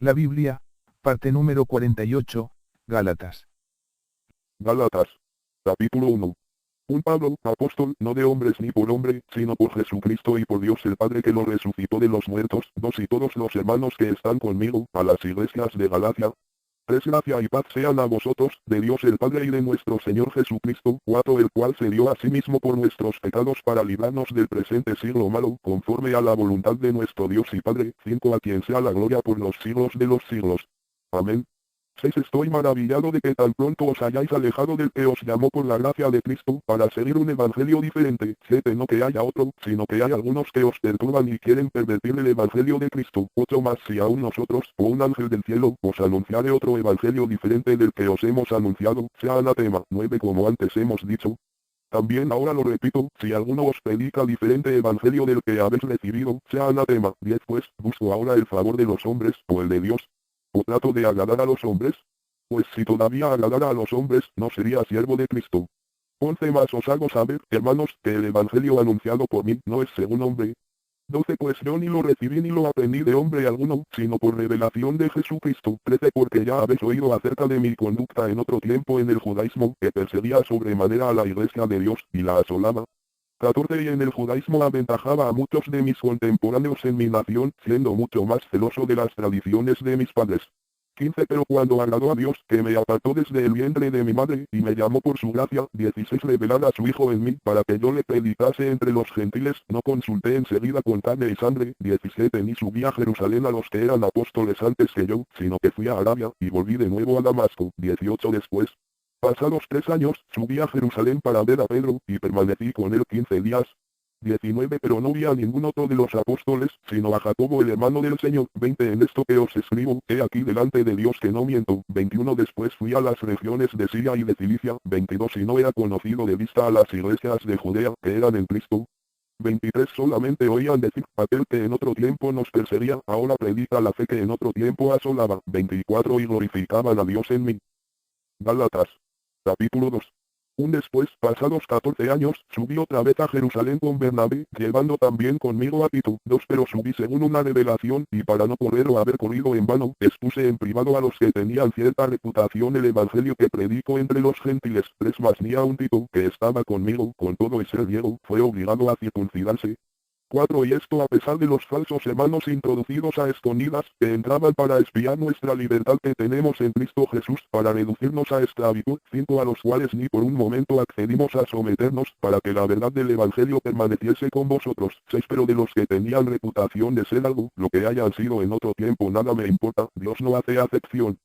La Biblia, parte número 48, Gálatas. Gálatas. Capítulo 1. Un Pablo, apóstol, no de hombres ni por hombre, sino por Jesucristo y por Dios el Padre que lo resucitó de los muertos, dos y todos los hermanos que están conmigo, a las iglesias de Galacia. Gracia y paz sean a vosotros, de Dios el Padre y de nuestro Señor Jesucristo, 4 el cual se dio a sí mismo por nuestros pecados para librarnos del presente siglo malo, conforme a la voluntad de nuestro Dios y Padre, 5 a quien sea la gloria por los siglos de los siglos. Amén. 6 Estoy maravillado de que tan pronto os hayáis alejado del que os llamó por la gracia de Cristo, para seguir un evangelio diferente. 7 No que haya otro, sino que hay algunos que os perturban y quieren pervertir el evangelio de Cristo. 8 Más si aún nosotros, o un ángel del cielo, os anunciare otro evangelio diferente del que os hemos anunciado, sea anatema. 9 Como antes hemos dicho, también ahora lo repito, si alguno os predica diferente evangelio del que habéis recibido, sea anatema. 10 Pues, busco ahora el favor de los hombres, o el de Dios. ¿O trato de agradar a los hombres? Pues si todavía agradara a los hombres, no sería siervo de Cristo. 11 Más os hago saber, hermanos, que el evangelio anunciado por mí no es según hombre. 12 Pues yo ni lo recibí ni lo aprendí de hombre alguno, sino por revelación de Jesucristo. 13 Porque ya habéis oído acerca de mi conducta en otro tiempo en el judaísmo, que perseguía sobremanera a la iglesia de Dios, y la asolaba. 14 Y en el judaísmo aventajaba a muchos de mis contemporáneos en mi nación, siendo mucho más celoso de las tradiciones de mis padres. 15 Pero cuando agradó a Dios, que me apartó desde el vientre de mi madre, y me llamó por su gracia, 16 Revelar a su Hijo en mí, para que yo le predicase entre los gentiles, no consulté enseguida con carne y sangre. 17 Ni subí a Jerusalén a los que eran apóstoles antes que yo, sino que fui a Arabia, y volví de nuevo a Damasco. 18 Después, pasados 3 años, subí a Jerusalén para ver a Pedro, y permanecí con él 15 días. 19 Pero no vi a ningún otro de los apóstoles, sino a Jacobo el hermano del Señor. 20 En esto que os escribo, he aquí delante de Dios que no miento. 21 Después fui a las regiones de Siria y de Cilicia. 22 Y no era conocido de vista a las iglesias de Judea, que eran en Cristo. 23 Solamente oían decir, aquel que en otro tiempo nos perseguía, ahora predica la fe que en otro tiempo asolaba. 24 Y glorificaban a Dios en mí. Gálatas. Capítulo 2. Después, pasados 14 años, subí otra vez a Jerusalén con Bernabé, llevando también conmigo a Tito. 2 Pero subí según una revelación, y para no correr o haber corrido en vano, expuse en privado a los que tenían cierta reputación el evangelio que predico entre los gentiles. 3 Mas ni a un Tito, que estaba conmigo, con todo y ser griego, fue obligado a circuncidarse. 4 Y esto a pesar de los falsos hermanos introducidos a escondidas, que entraban para espiar nuestra libertad que tenemos en Cristo Jesús, para reducirnos a esclavitud. 5 A los cuales ni por un momento accedimos a someternos, para que la verdad del Evangelio permaneciese con vosotros. 6 Pero de los que tenían reputación de ser algo, lo que hayan sido en otro tiempo nada me importa, Dios no hace acepción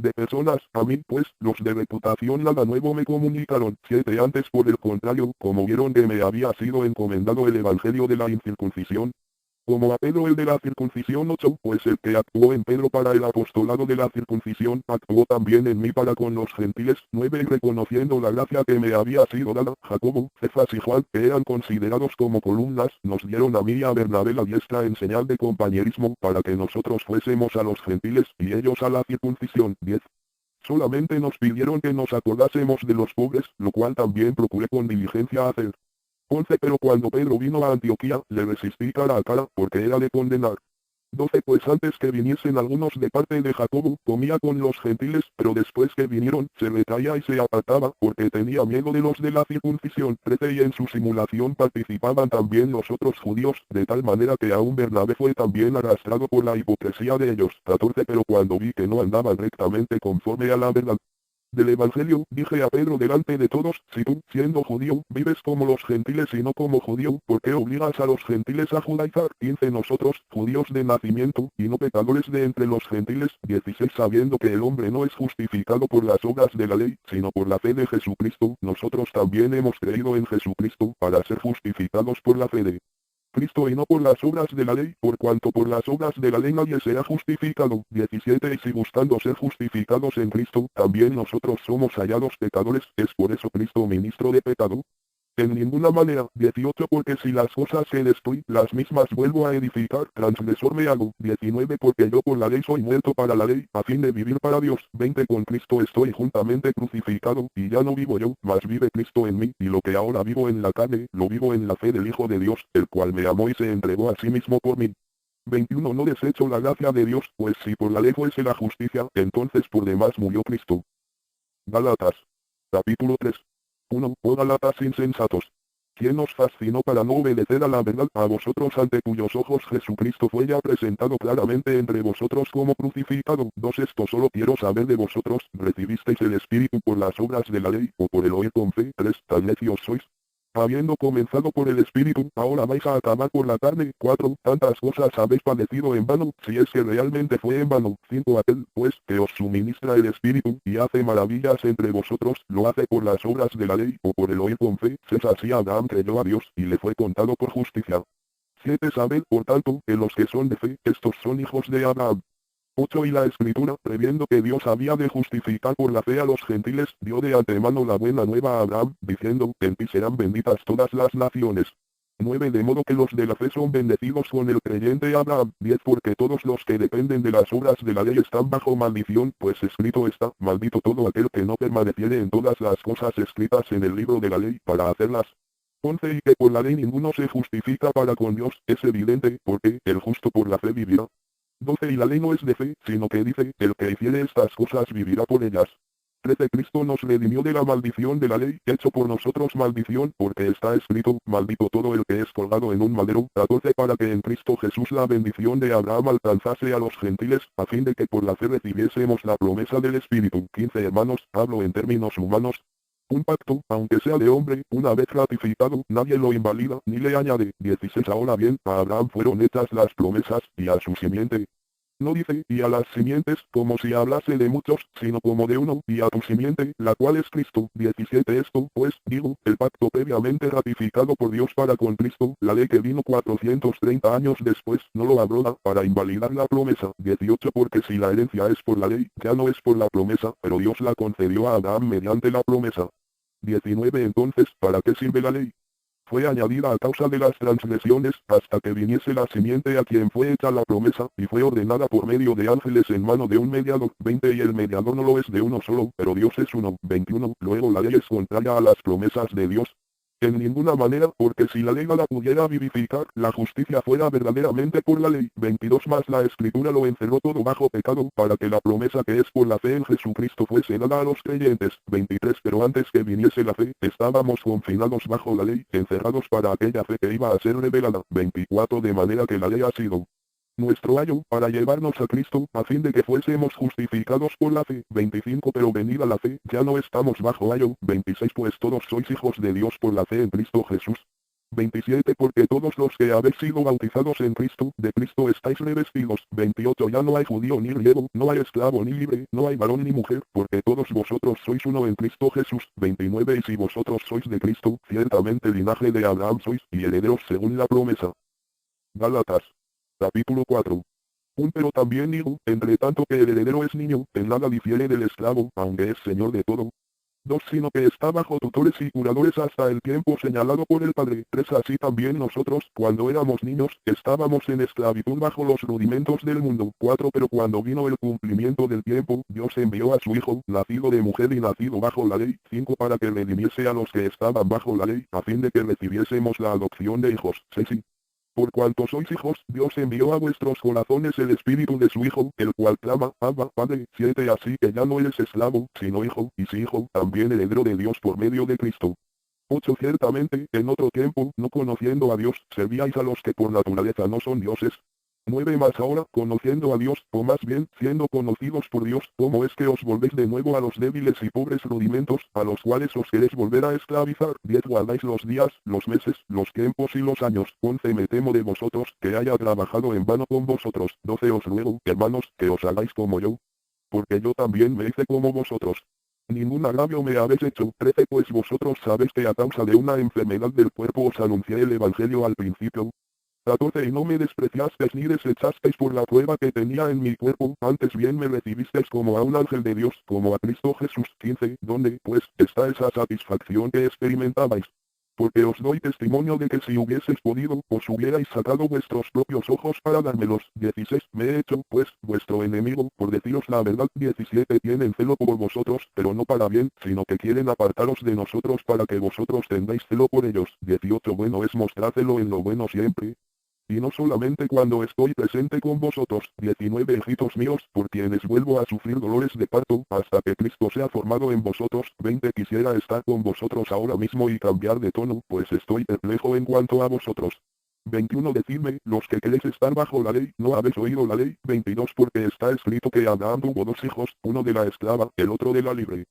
de personas. A mí pues, los de reputación nada nuevo me comunicaron. 7 Antes por el contrario, como vieron que me había sido encomendado el evangelio de la incircuncisión, como a Pedro el de la circuncisión. 8 Pues el que actuó en Pedro para el apostolado de la circuncisión, actuó también en mí para con los gentiles. 9 Y reconociendo la gracia que me había sido dada, Jacobo, Cefas y Juan, que eran considerados como columnas, nos dieron a mí y a Bernabé la diestra en señal de compañerismo, para que nosotros fuésemos a los gentiles, y ellos a la circuncisión. 10 Solamente nos pidieron que nos acordásemos de los pobres, lo cual también procuré con diligencia hacer. 11 Pero cuando Pedro vino a Antioquía, le resistí cara a cara, porque era de condenar. 12 Pues antes que viniesen algunos de parte de Jacobo, comía con los gentiles, pero después que vinieron, se retraía y se apartaba, porque tenía miedo de los de la circuncisión. 13 Y en su simulación participaban también los otros judíos, de tal manera que aún Bernabé fue también arrastrado por la hipocresía de ellos. 14 Pero cuando vi que no andaban rectamente conforme a la verdad del Evangelio, dije a Pedro delante de todos, si tú, siendo judío, vives como los gentiles y no como judío, ¿por qué obligas a los gentiles a judaizar? 15 Nosotros, judíos de nacimiento, y no pecadores de entre los gentiles. 16 Sabiendo que el hombre no es justificado por las obras de la ley, sino por la fe de Jesucristo, nosotros también hemos creído en Jesucristo, para ser justificados por la fe de Cristo y no por las obras de la ley, por cuanto por las obras de la ley nadie será justificado. 17 Y si buscando ser justificados en Cristo, también nosotros somos hallados pecadores, ¿es por eso Cristo ministro de pecado? En ninguna manera. 18 Porque si las cosas que destruí, las mismas vuelvo a edificar, transgresor me hago. 19 Porque yo por la ley soy muerto para la ley, a fin de vivir para Dios. 20 Con Cristo estoy juntamente crucificado, y ya no vivo yo, mas vive Cristo en mí, y lo que ahora vivo en la carne, lo vivo en la fe del Hijo de Dios, el cual me amó y se entregó a sí mismo por mí. 21 No desecho la gracia de Dios, pues si por la ley fuese la justicia, entonces por demás murió Cristo. Gálatas. Capítulo 3. 1. Oh Gálatas insensatos. ¿Quién os fascinó para no obedecer a la verdad, a vosotros ante cuyos ojos Jesucristo fue ya presentado claramente entre vosotros como crucificado? 2. Esto solo quiero saber de vosotros, ¿recibisteis el Espíritu por las obras de la ley, o por el oír con fe? 3. ¿Tan necios sois? Habiendo comenzado por el Espíritu, ahora vais a acabar por la carne. 4. Tantas cosas habéis padecido en vano, si es que realmente fue en vano. 5. Aquel, pues, que os suministra el Espíritu, y hace maravillas entre vosotros, lo hace por las obras de la ley, o por el oír con fe. 6. Así Abraham creyó a Dios, y le fue contado por justicia. 7. Sabed, por tanto, que los que son de fe, estos son hijos de Abraham. 8. Y la Escritura, previendo que Dios había de justificar por la fe a los gentiles, dio de antemano la buena nueva a Abraham, diciendo, en ti serán benditas todas las naciones. 9. De modo que los de la fe son bendecidos con el creyente Abraham. 10. Porque todos los que dependen de las obras de la ley están bajo maldición, pues escrito está, maldito todo aquel que no permaneciere en todas las cosas escritas en el libro de la ley, para hacerlas. 11. Y que por la ley ninguno se justifica para con Dios, es evidente, porque el justo por la fe vivirá. 12. Y la ley no es de fe, sino que dice, el que hiciere estas cosas vivirá por ellas. 13. Cristo nos redimió de la maldición de la ley, hecho por nosotros maldición, porque está escrito, maldito todo el que es colgado en un madero. 14. Para que en Cristo Jesús la bendición de Abraham alcanzase a los gentiles, a fin de que por la fe recibiésemos la promesa del Espíritu. 15. Hermanos, hablo en términos humanos. Un pacto, aunque sea de hombre, una vez ratificado, nadie lo invalida, ni le añade. 16. Ahora bien, a Abraham fueron hechas las promesas, y a su simiente. No dice, y a las simientes, como si hablase de muchos, sino como de uno, y a tu simiente, la cual es Cristo. 17. Esto, pues, digo, el pacto previamente ratificado por Dios para con Cristo, la ley que vino 430 años después, no lo abroga, para invalidar la promesa. 18. Porque si la herencia es por la ley, ya no es por la promesa, pero Dios la concedió a Abraham mediante la promesa. 19. Entonces, ¿para qué sirve la ley? Fue añadida a causa de las transgresiones, hasta que viniese la simiente a quien fue hecha la promesa, y fue ordenada por medio de ángeles en mano de un mediador. 20. Y el mediador no lo es de uno solo, pero Dios es uno. 21. Luego la ley es contraria a las promesas de Dios. En ninguna manera, porque si la ley la pudiera vivificar, la justicia fuera verdaderamente por la ley. 22. Más la Escritura lo encerró todo bajo pecado, para que la promesa que es por la fe en Jesucristo fuese dada a los creyentes. 23. Pero antes que viniese la fe, estábamos confinados bajo la ley, encerrados para aquella fe que iba a ser revelada. 24. De manera que la ley ha sido nuestro ayo, para llevarnos a Cristo, a fin de que fuésemos justificados por la fe. 25. Pero venida la fe, ya no estamos bajo ayo. 26. Pues todos sois hijos de Dios por la fe en Cristo Jesús. 27. Porque todos los que habéis sido bautizados en Cristo, de Cristo estáis revestidos. 28. Ya no hay judío ni griego, no hay esclavo ni libre, no hay varón ni mujer, porque todos vosotros sois uno en Cristo Jesús. 29. Y si vosotros sois de Cristo, ciertamente linaje de Abraham sois, y herederos según la promesa. Gálatas. Capítulo 4. Pero también digo, entre tanto que el heredero es niño, en nada difiere del esclavo, aunque es señor de todo. 2. Sino que está bajo tutores y curadores hasta el tiempo señalado por el Padre. 3. Así también nosotros, cuando éramos niños, estábamos en esclavitud bajo los rudimentos del mundo. 4. Pero cuando vino el cumplimiento del tiempo, Dios envió a su Hijo, nacido de mujer y nacido bajo la ley. 5. Para que redimiese a los que estaban bajo la ley, a fin de que recibiésemos la adopción de hijos. 6. Por cuanto sois hijos, Dios envió a vuestros corazones el Espíritu de su Hijo, el cual clama, Abba, Padre. 7. Así que ya no eres esclavo, sino hijo, y si hijo, también heredero de Dios por medio de Cristo. 8. Ciertamente, en otro tiempo, no conociendo a Dios, servíais a los que por naturaleza no son dioses. 9. Más ahora, conociendo a Dios, o más bien, siendo conocidos por Dios, ¿cómo es que os volvéis de nuevo a los débiles y pobres rudimentos, a los cuales os queréis volver a esclavizar? 10. Guardáis los días, los meses, los tiempos y los años. 11. Me temo de vosotros, que haya trabajado en vano con vosotros. 12. Os ruego, hermanos, que os hagáis como yo, porque yo también me hice como vosotros. Ningún agravio me habéis hecho. 13. Pues vosotros sabéis que a causa de una enfermedad del cuerpo os anuncié el Evangelio al principio. 14. Y no me despreciasteis ni desechasteis por la prueba que tenía en mi cuerpo, antes bien me recibisteis como a un ángel de Dios, como a Cristo Jesús. 15. ¿Dónde, pues, está esa satisfacción que experimentabais? Porque os doy testimonio de que si hubieseis podido, os hubierais sacado vuestros propios ojos para dármelos. 16. Me he hecho, pues, vuestro enemigo, por deciros la verdad. 17. Tienen celo por vosotros, pero no para bien, sino que quieren apartaros de nosotros para que vosotros tengáis celo por ellos. 18. Bueno es mostrárselo en lo bueno siempre. y no solamente cuando estoy presente con vosotros. 19 Hijitos míos, por quienes vuelvo a sufrir dolores de parto, hasta que Cristo sea formado en vosotros. 20 Quisiera estar con vosotros ahora mismo y cambiar de tono, pues estoy perplejo en cuanto a vosotros. 21 Decidme, los que queréis estar bajo la ley, ¿no habéis oído la ley? 22 Porque está escrito que Abraham tuvo dos hijos, uno de la esclava, el otro de la libre.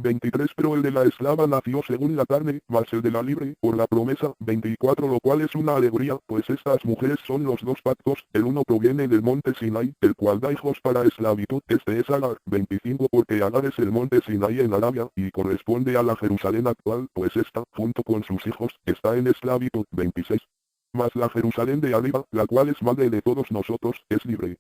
23 Pero el de la esclava nació según la carne, mas el de la libre, por la promesa. 24 Lo cual es una alegoría, pues estas mujeres son los dos pactos, el uno proviene del monte Sinai, el cual da hijos para esclavitud, este es Agar. 25 Porque Agar es el monte Sinai en Arabia, y corresponde a la Jerusalén actual, pues esta, junto con sus hijos, está en esclavitud. 26 Mas la Jerusalén de arriba, la cual es madre de todos nosotros, es libre.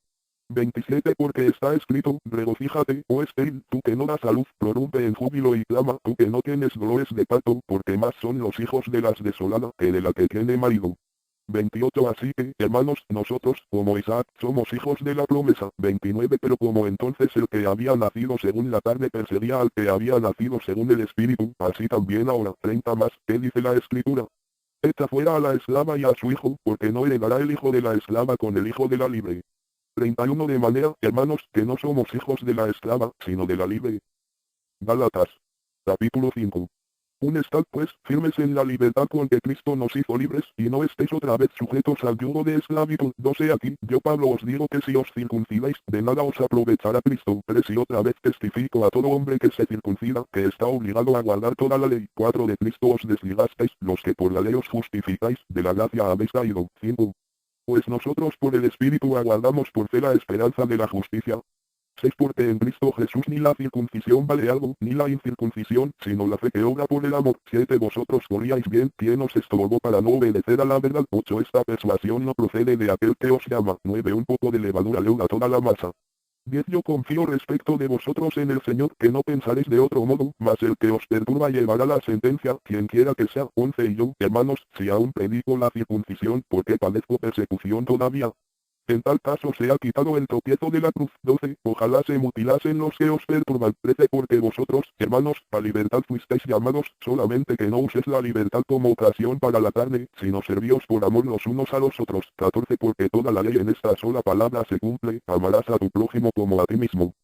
27 Porque está escrito, regocíjate, oh estéril, tú que no das a luz, prorrumpe en júbilo y clama, tú que no tienes dolores de parto, porque más son los hijos de las desolada que de la que tiene marido. 28 Así que, hermanos, nosotros, como Isaac, somos hijos de la promesa. 29 Pero como entonces el que había nacido según la carne perseguía al que había nacido según el espíritu, así también ahora. 30 Más, ¿qué dice la escritura? Echa fuera a la esclava y a su hijo, porque no heredará el hijo de la esclava con el hijo de la libre. 31 De manera, hermanos, que no somos hijos de la esclava, sino de la libre. Gálatas. Capítulo 5. Estad pues, firmes en la libertad con que Cristo nos hizo libres, y no estéis otra vez sujetos al yugo de esclavitud. 12 Aquí, yo Pablo os digo que si os circuncidáis, de nada os aprovechará Cristo. 3 Y otra vez testifico a todo hombre que se circuncida, que está obligado a guardar toda la ley. 4 De Cristo os desligasteis, los que por la ley os justificáis, de la gracia habéis caído. 5 Pues nosotros por el Espíritu aguardamos por fe la esperanza de la justicia. 6 Porque en Cristo Jesús ni la circuncisión vale algo, ni la incircuncisión, sino la fe que obra por el amor. 7 Vosotros corríais bien, ¿quién os estorbó para no obedecer a la verdad? 8 Esta persuasión no procede de aquel que os llama. 9 Un poco de levadura leuda toda la masa. 10 Yo confío respecto de vosotros en el Señor, que no pensaréis de otro modo, mas el que os perturba llevará la sentencia, quien quiera que sea. 11 Y yo, hermanos, si aún predico la circuncisión, ¿por qué padezco persecución todavía? En tal caso se ha quitado el tropiezo de la cruz. 12 Ojalá se mutilasen los que os perturban. 13 Porque vosotros, hermanos, a libertad fuisteis llamados, solamente que no uséis la libertad como ocasión para la carne, sino servíos por amor los unos a los otros. 14 Porque toda la ley en esta sola palabra se cumple, amarás a tu prójimo como a ti mismo.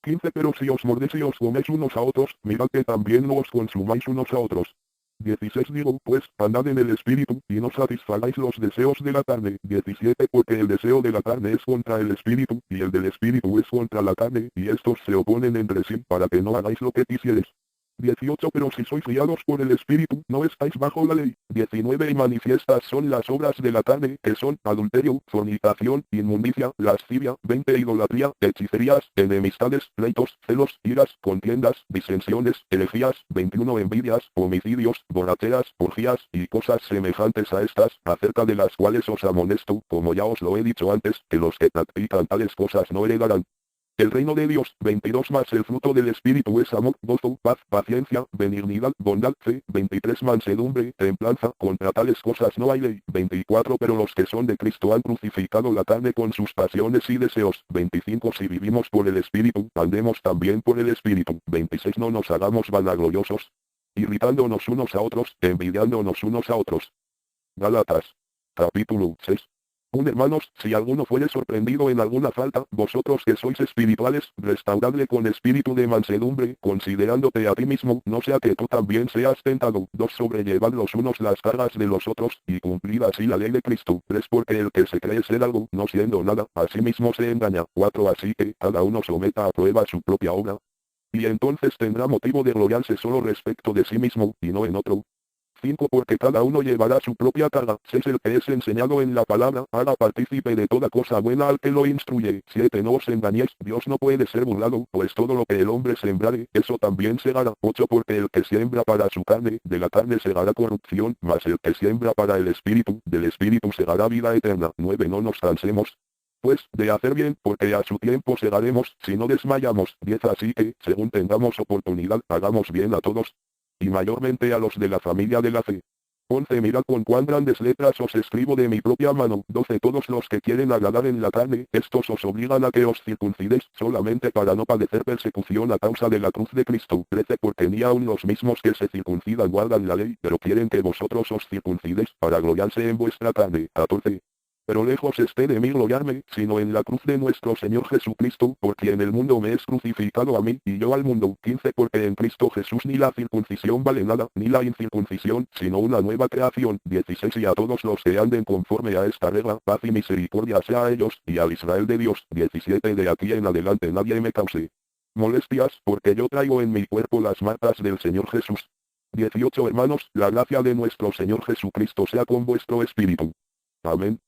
15 Pero si os mordéis y os coméis unos a otros, mirad que también no os consumáis unos a otros. 16 Digo pues, andad en el espíritu, y no satisfagáis los deseos de la carne. 17 Porque el deseo de la carne es contra el espíritu, y el del espíritu es contra la carne, y estos se oponen entre sí, para que no hagáis lo que quisieres. 18 Pero si sois guiados por el Espíritu, no estáis bajo la ley. 19 Y manifiestas son las obras de la carne, que son adulterio, fornicación, inmundicia, lascivia. 20 Idolatría, hechicerías, enemistades, pleitos, celos, iras, contiendas, disensiones, herejías. 21 Envidias, homicidios, borracheras, orgías, y cosas semejantes a estas, acerca de las cuales os amonesto, como ya os lo he dicho antes, que los que practican tales cosas no heredarán el reino de Dios. 22 Más el fruto del Espíritu es amor, gozo, paz, paciencia, benignidad, bondad, fe. 23 Mansedumbre, templanza, contra tales cosas no hay ley. 24 Pero los que son de Cristo han crucificado la carne con sus pasiones y deseos. 25 Si vivimos por el Espíritu, andemos también por el Espíritu. 26 No nos hagamos vanagloriosos, irritándonos unos a otros, envidiándonos unos a otros. Gálatas. Capítulo 6. Hermanos, si alguno fuere sorprendido en alguna falta, vosotros que sois espirituales, restauradle con espíritu de mansedumbre, considerándote a ti mismo, no sea que tú también seas tentado. 2 Sobrellevad los unos las cargas de los otros, y cumplid así la ley de Cristo. 3 Porque el que se cree ser algo, no siendo nada, a sí mismo se engaña. 4 Así que, cada uno someta a prueba su propia obra, y entonces tendrá motivo de gloriarse solo respecto de sí mismo, y no en otro. 5 Porque cada uno llevará su propia carga. 6 El que es enseñado en la palabra, haga partícipe de toda cosa buena al que lo instruye. 7 No os engañéis, Dios no puede ser burlado, pues todo lo que el hombre sembrare, eso también segará. 8 Porque el que siembra para su carne, de la carne segará corrupción, mas el que siembra para el espíritu, del espíritu segará vida eterna. 9 No nos cansemos, pues, de hacer bien, porque a su tiempo segaremos, si no desmayamos. 10 Así que, según tengamos oportunidad, hagamos bien a todos, y mayormente a los de la familia de la fe. 11 Mirad con cuán grandes letras os escribo de mi propia mano. 12 Todos los que quieren agradar en la carne, estos os obligan a que os circuncidéis, solamente para no padecer persecución a causa de la cruz de Cristo. 13 Porque ni aun los mismos que se circuncidan guardan la ley, pero quieren que vosotros os circuncidéis, para gloriarse en vuestra carne. 14 Pero lejos esté de mí gloriarme, sino en la cruz de nuestro Señor Jesucristo, por quien el mundo me es crucificado a mí, y yo al mundo. 15 Porque en Cristo Jesús ni la circuncisión vale nada, ni la incircuncisión, sino una nueva creación. 16 Y a todos los que anden conforme a esta regla, paz y misericordia sea a ellos, y al Israel de Dios. 17 De aquí en adelante nadie me cause molestias, porque yo traigo en mi cuerpo las marcas del Señor Jesús. 18 Hermanos, la gracia de nuestro Señor Jesucristo sea con vuestro espíritu. Amén.